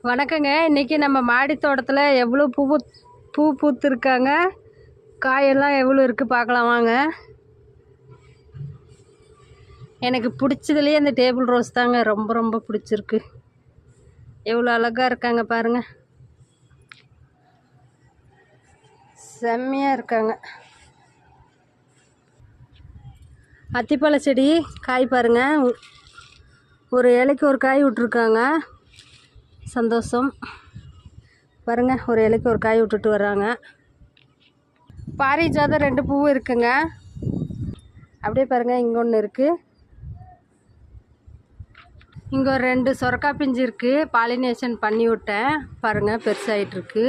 வணக்கங்க. இன்றைக்கி நம்ம மாடி தோட்டத்தில் எவ்வளோ பூ பூத்துருக்காங்க, காயெல்லாம் எவ்வளோ இருக்குது பார்க்கலாம் வாங்க. எனக்கு பிடிச்சதுலேயே அந்த டேபிள் ரோஸ் தாங்க ரொம்ப ரொம்ப பிடிச்சிருக்கு. எவ்வளோ அழகாக இருக்காங்க பாருங்கள், செம்மையாக இருக்காங்க. அத்திப்பழ செடி காய் பாருங்கள், ஒரு இலைக்கு ஒரு காய் விட்ருக்காங்க. சந்தோஷம் பாருங்கள், ஒரு இலைக்கு ஒரு காய் விட்டுட்டு வர்றாங்க. பாரிஜாதம் 2 பூ இருக்குங்க. அப்படியே பாருங்கள், இங்கே ஒன்று இருக்குது, இங்கே ஒரு 2 சொரக்காய் பிஞ்சு இருக்குது. பாலினேஷன் பண்ணி விட்டேன் பாருங்கள், பெருசாகிட்டுருக்கு.